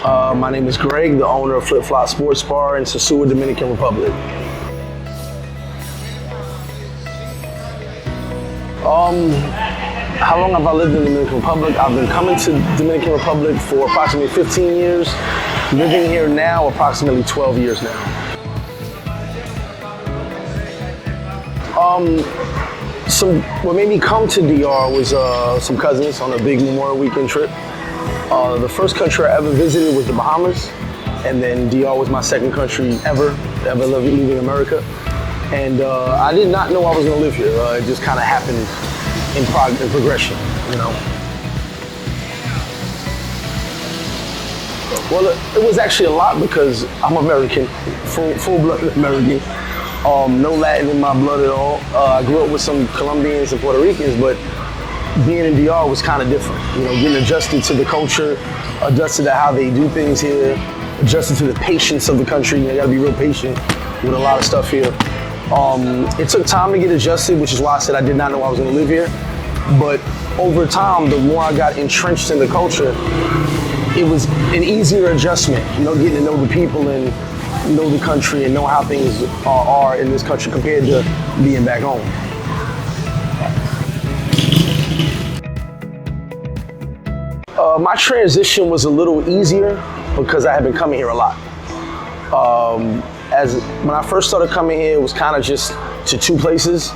My name is Greg, the owner of Flip Flop Sports Bar in Sosúa, Dominican Republic. How long have I lived in the Dominican Republic? I've been coming to Dominican Republic for approximately 15 years. Living here now, approximately 12 years now. What made me come to DR was some cousins on a big Memorial Weekend trip. The first country I ever visited was the Bahamas, and then DR was my second country ever leaving America. And I did not know I was gonna live here. It just kind of happened in progression, you know. Well, it was actually a lot because I'm American, full-blooded American. No Latin in my blood at all. I grew up with some Colombians and Puerto Ricans, but being in DR was kind of different. You know, getting adjusted to the culture, adjusted to how they do things here, adjusted to the patience of the country. You gotta be real patient with a lot of stuff here. It took time to get adjusted, which is why I said I did not know I was gonna live here. But over time, the more I got entrenched in the culture, it was an easier adjustment, you know, getting to know the people and know the country and know how things are in this country compared to being back home. My transition was a little easier because I had been coming here a lot. When I first started coming here, it was kind of just to two places.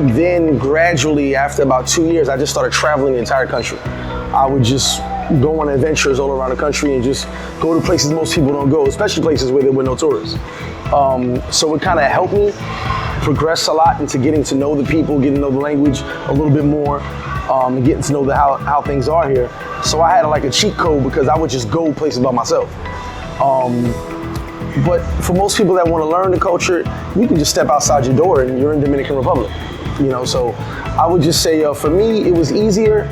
Then gradually, after about 2 years, I just started traveling the entire country. I would just go on adventures all around the country and just go to places most people don't go, especially places where there were no tourists. So it kind of helped me progress a lot into getting to know the people, getting to know the language a little bit more, and getting to know how things are here. So I had like a cheat code because I would just go places by myself. But for most people that want to learn the culture, you can just step outside your door and you're in Dominican Republic. You know, so I would just say for me, it was easier.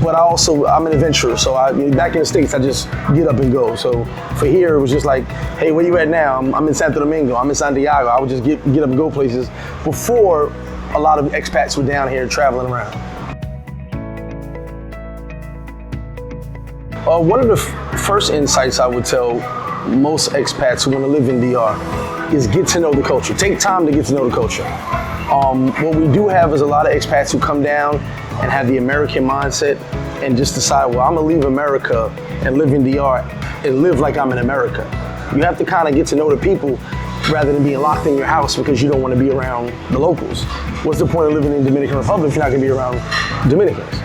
But I'm an adventurer, so back in the States, I just get up and go. So for here, it was just like, hey, where you at now? I'm in Santo Domingo, I'm in Santiago. I would just get up and go places before a lot of expats were down here traveling around. One of the first insights I would tell most expats who want to live in DR is get to know the culture. Take time to get to know the culture. What we do have is a lot of expats who come down and have the American mindset and just decide, well, I'm gonna leave America and live in DR and live like I'm in America. You have to kind of get to know the people rather than being locked in your house because you don't want to be around the locals. What's the point of living in Dominican Republic if you're not gonna be around Dominicans?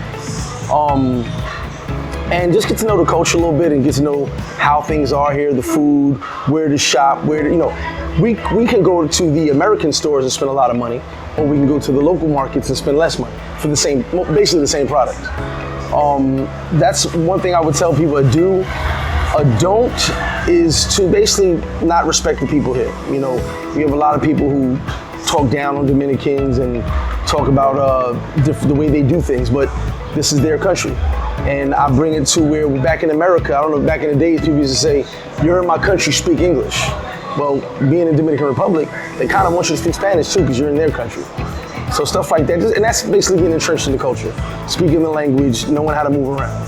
And just get to know the culture a little bit and get to know how things are here, the food, where to shop, we can go to the American stores and spend a lot of money, or we can go to the local markets and spend less money for basically the same product. That's one thing I would tell people to do. A don't is to basically not respect the people here. You know, you have a lot of people who talk down on Dominicans and talk about the way they do things, but this is their country. And I bring it to where back in America, I don't know, back in the days, people used to say, you're in my country, speak English. Well, being in Dominican Republic, they kind of want you to speak Spanish too, because you're in their country. So stuff like that, and that's basically getting entrenched in the culture. Speaking the language, knowing how to move around.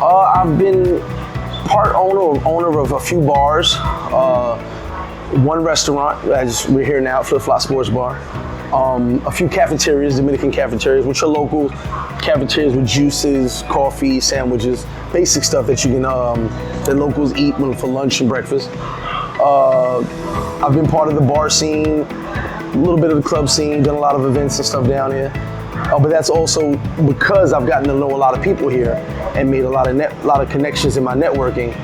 I've been part owner of a few bars, one restaurant, as we're here now, Flip Flop Sports Bar. A few cafeterias, Dominican cafeterias, which are local cafeterias with juices, coffee, sandwiches, basic stuff that you can that locals eat for lunch and breakfast. I've been part of the bar scene, a little bit of the club scene, done a lot of events and stuff down here. But that's also because I've gotten to know a lot of people here and made a lot of connections in my networking.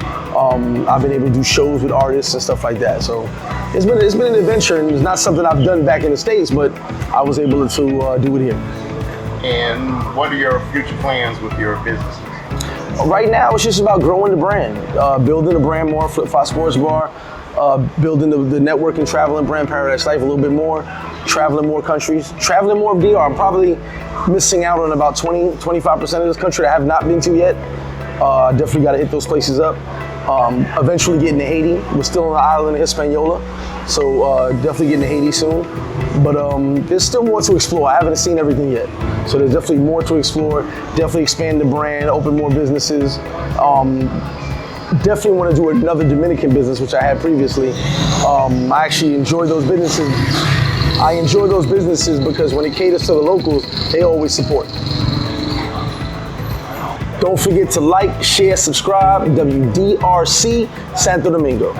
I've been able to do shows with artists and stuff like that. So it's been an adventure, and it's not something I've done back in the States, but I was able to do it here. And what are your future plans with your businesses? Right now, it's just about growing the brand, building the brand more, Flip Flop Sports Bar, building the network and traveling brand Paradise Life a little bit more, traveling more countries, traveling more of DR. I'm probably missing out on about 25% of this country that I have not been to yet. Definitely got to hit those places up. Eventually getting to Haiti. We're still on the island of Hispaniola, so definitely getting to Haiti soon. But there's still more to explore. I haven't seen everything yet. So there's definitely more to explore. Definitely expand the brand, open more businesses. Definitely want to do another Dominican business, which I had previously. I actually enjoy those businesses. I enjoy those businesses because when it caters to the locals, they always support. Don't forget to like, share, subscribe. WDRC Santo Domingo.